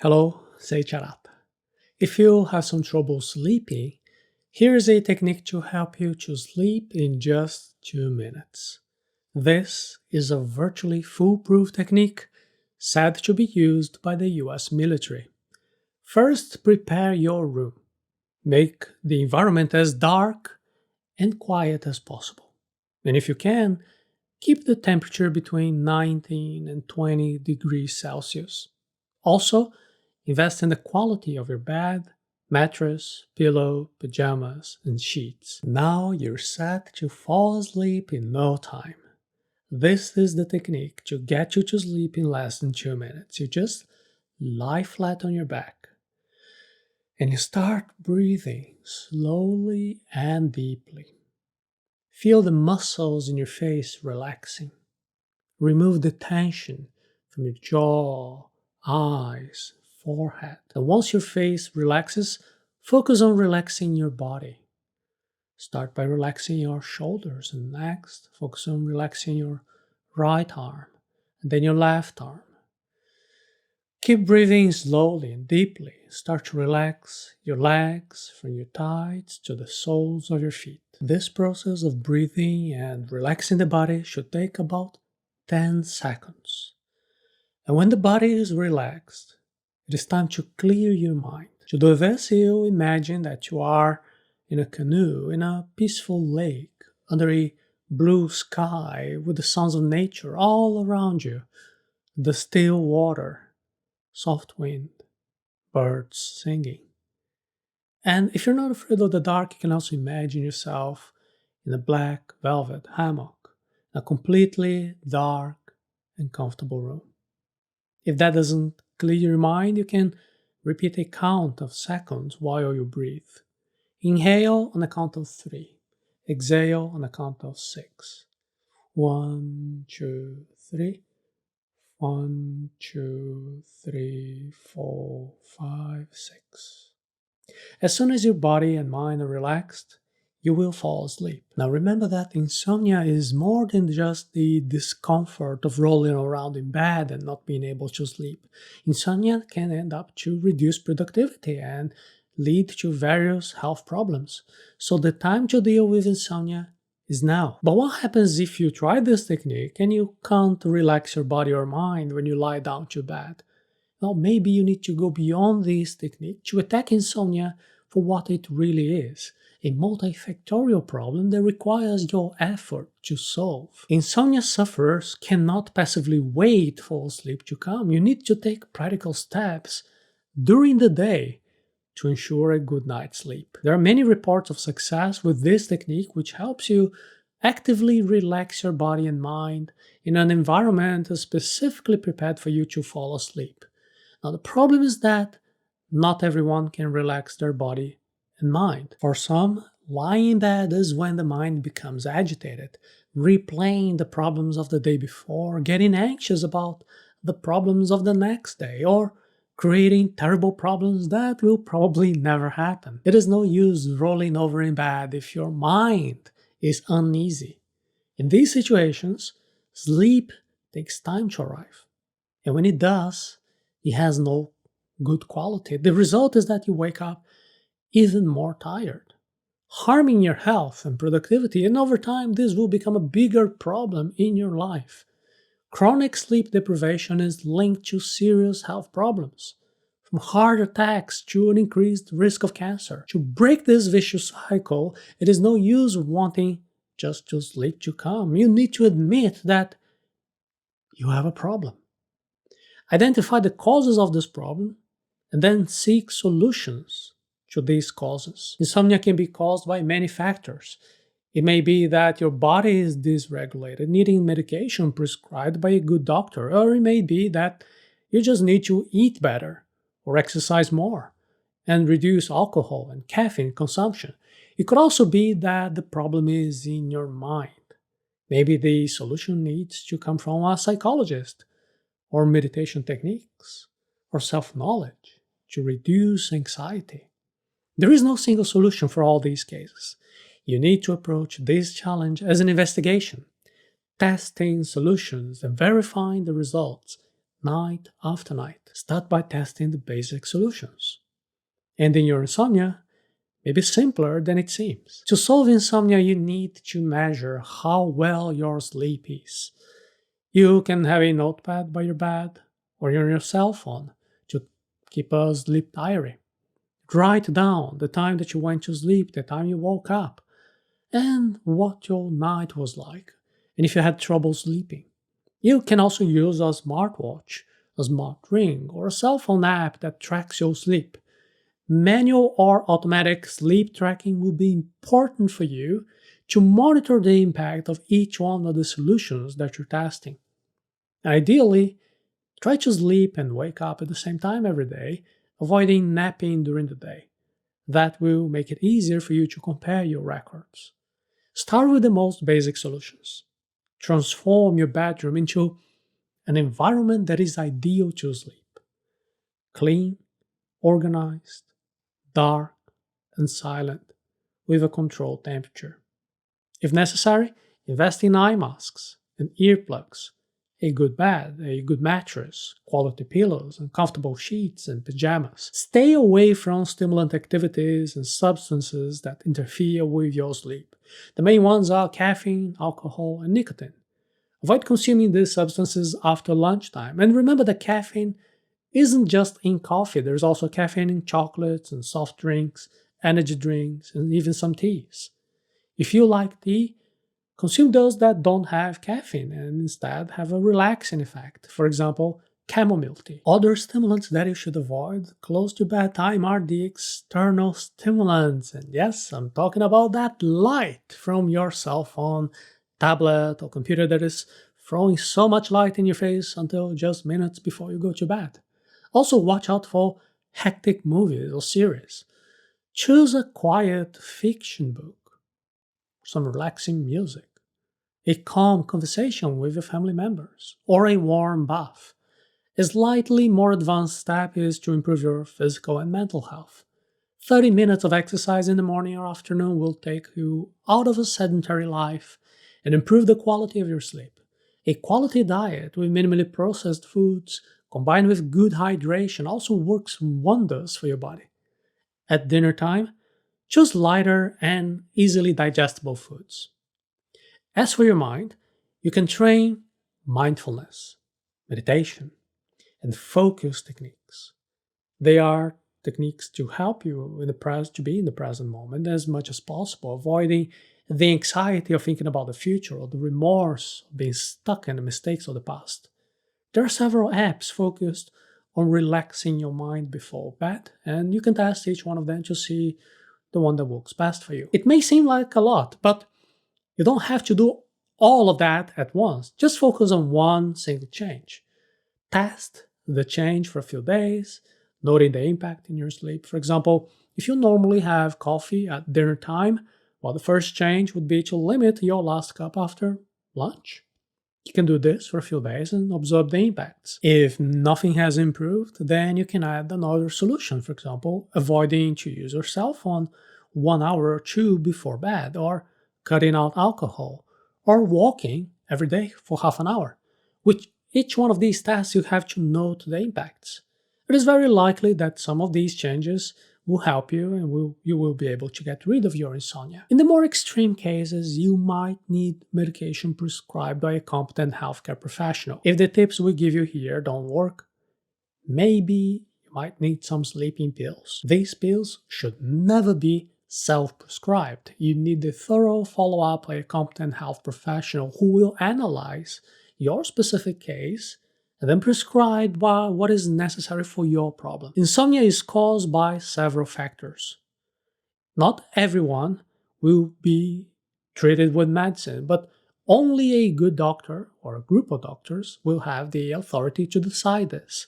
Hello, Seiiti Arata. If you have some trouble sleeping, here's a technique to help you to sleep in just 2 minutes. This is a virtually foolproof technique said to be used by the US military. First, prepare your room. Make the environment as dark and quiet as possible. And if you can, keep the temperature between 19 and 20 degrees Celsius. Also, invest in the quality of your bed, mattress, pillow, pajamas, and sheets. Now you're set to fall asleep in no time. This is the technique to get you to sleep in less than 2 minutes. You just lie flat on your back and you start breathing slowly and deeply. Feel the muscles in your face relaxing. Remove the tension from your jaw, eyes, forehead. And once your face relaxes, focus on relaxing your body. Start by relaxing your shoulders, and next, focus on relaxing your right arm, and then your left arm. Keep breathing slowly and deeply. Start to relax your legs from your thighs to the soles of your feet. This process of breathing and relaxing the body should take about 10 seconds. And when the body is relaxed, it is time to clear your mind. To do this, you imagine that you are in a canoe in a peaceful lake under a blue sky with the sounds of nature all around you, the still water, soft wind, birds singing. And if you're not afraid of the dark, you can also imagine yourself in a black velvet hammock, in a completely dark and comfortable room. If that doesn't clear your mind, you can repeat a count of seconds while you breathe. Inhale on the count of 3. Exhale on the count of 6. 1, 2, 3. 1, 2, 3, 4, 5, 6. As soon as your body and mind are relaxed, you will fall asleep. Now remember that insomnia is more than just the discomfort of rolling around in bed and not being able to sleep. Insomnia can end up to reduce productivity and lead to various health problems. So the time to deal with insomnia is now. But what happens if you try this technique and you can't relax your body or mind when you lie down to bed? Well, maybe you need to go beyond this technique to attack insomnia for what it really is, a multifactorial problem that requires your effort to solve. Insomnia sufferers cannot passively wait for sleep to come. You need to take practical steps during the day to ensure a good night's sleep. There are many reports of success with this technique, which helps you actively relax your body and mind in an environment specifically prepared for you to fall asleep. Now, the problem is that not everyone can relax their body and mind. For some, lying in bed is when the mind becomes agitated, replaying the problems of the day before, getting anxious about the problems of the next day, or creating terrible problems that will probably never happen. It is no use rolling over in bed if your mind is uneasy. In these situations, sleep takes time to arrive. And when it does, it has no good quality. The result is that you wake up even more tired, harming your health and productivity, and over time this will become a bigger problem in your life. Chronic sleep deprivation is linked to serious health problems, from heart attacks to an increased risk of cancer. To break this vicious cycle, it is no use wanting just to sleep to come. You need to admit that you have a problem. Identify the causes of this problem and then seek solutions to these causes. Insomnia can be caused by many factors. It may be that your body is dysregulated, needing medication prescribed by a good doctor, or it may be that you just need to eat better or exercise more and reduce alcohol and caffeine consumption. It could also be that the problem is in your mind. Maybe the solution needs to come from a psychologist, or meditation techniques, or self-knowledge to reduce anxiety. There is no single solution for all these cases. You need to approach this challenge as an investigation, testing solutions and verifying the results night after night. Start by testing the basic solutions. Ending your insomnia may be simpler than it seems. To solve insomnia, you need to measure how well your sleep is. You can have a notepad by your bed or on your cell phone to keep a sleep diary. Write down the time that you went to sleep, the time you woke up, and what your night was like, and if you had trouble sleeping. You can also use a smartwatch, a smart ring, or a cell phone app that tracks your sleep. Manual or automatic sleep tracking will be important for you to monitor the impact of each one of the solutions that you're testing. Ideally, try to sleep and wake up at the same time every day, avoiding napping during the day. That will make it easier for you to compare your records. Start with the most basic solutions. Transform your bedroom into an environment that is ideal to sleep. Clean, organized, dark, and silent, with a controlled temperature. If necessary, invest in eye masks and earplugs, a good bed, a good mattress, quality pillows, and comfortable sheets and pajamas. Stay away from stimulant activities and substances that interfere with your sleep. The main ones are caffeine, alcohol, and nicotine. Avoid consuming these substances after lunchtime, and remember that caffeine isn't just in coffee, there's also caffeine in chocolates and soft drinks, energy drinks, and even some teas. If you like tea, consume those that don't have caffeine and instead have a relaxing effect. For example, chamomile tea. Other stimulants that you should avoid close to bedtime are the external stimulants. And yes, I'm talking about that light from your cell phone, tablet, or computer that is throwing so much light in your face until just minutes before you go to bed. Also, watch out for hectic movies or series. Choose a quiet fiction book, some relaxing music, a calm conversation with your family members, or a warm bath. A slightly more advanced step is to improve your physical and mental health. 30 minutes of exercise in the morning or afternoon will take you out of a sedentary life and improve the quality of your sleep. A quality diet with minimally processed foods combined with good hydration also works wonders for your body. At dinner time, choose lighter and easily digestible foods. As for your mind, you can train mindfulness, meditation, and focus techniques. They are techniques to help you to be in the present moment as much as possible, avoiding the anxiety of thinking about the future or the remorse of being stuck in the mistakes of the past. There are several apps focused on relaxing your mind before bed, and you can test each one of them to see the one that works best for you. It may seem like a lot, but you don't have to do all of that at once. Just focus on one single change. Test the change for a few days, noting the impact in your sleep. For example, if you normally have coffee at dinner time, well, the first change would be to limit your last cup after lunch. You can do this for a few days and observe the impacts. If nothing has improved, then you can add another solution. For example, avoiding to use your cell phone 1 hour or two before bed, or cutting out alcohol, or walking every day for half an hour. With each one of these tasks, you have to note the impacts. It is very likely that some of these changes will help you and you will be able to get rid of your insomnia. In the more extreme cases, you might need medication prescribed by a competent healthcare professional. If the tips we give you here don't work, maybe you might need some sleeping pills. These pills should never be self-prescribed. You need a thorough follow-up by a competent health professional who will analyze your specific case and then prescribe what is necessary for your problem. Insomnia is caused by several factors. Not everyone will be treated with medicine, but only a good doctor or a group of doctors will have the authority to decide this.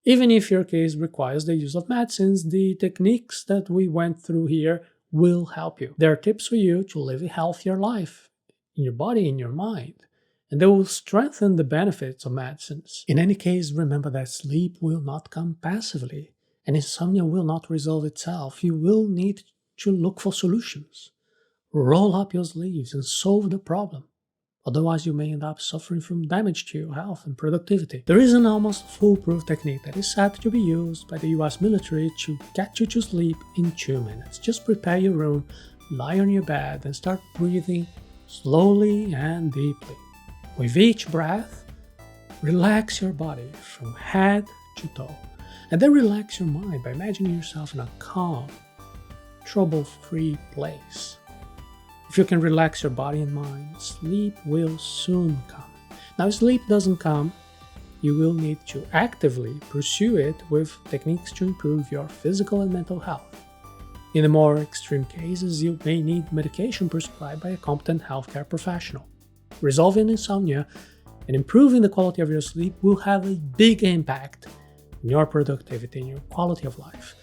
Even if your case requires the use of medicines, the techniques that we went through here will help you. There are tips for you to live a healthier life in your body, in your mind, and they will strengthen the benefits of medicines. In any case, remember that sleep will not come passively, and insomnia will not resolve itself. You will need to look for solutions. Roll up your sleeves and solve the problem. Otherwise, you may end up suffering from damage to your health and productivity. There is an almost foolproof technique that is said to be used by the US military to get you to sleep in 2 minutes. Just prepare your room, lie on your bed, and start breathing slowly and deeply. With each breath, relax your body from head to toe, and then relax your mind by imagining yourself in a calm, trouble-free place. If you can relax your body and mind, sleep will soon come. Now, if sleep doesn't come, you will need to actively pursue it with techniques to improve your physical and mental health. In the more extreme cases, you may need medication prescribed by a competent healthcare professional. Resolving insomnia and improving the quality of your sleep will have a big impact on your productivity and your quality of life.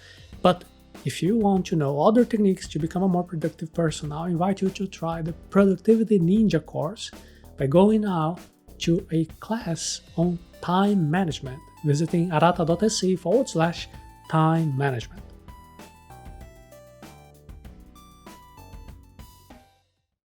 But if you want to know other techniques to become a more productive person, I'll invite you to try the Productivity Ninja course by going now to a class on time management, visiting arata.se/time management.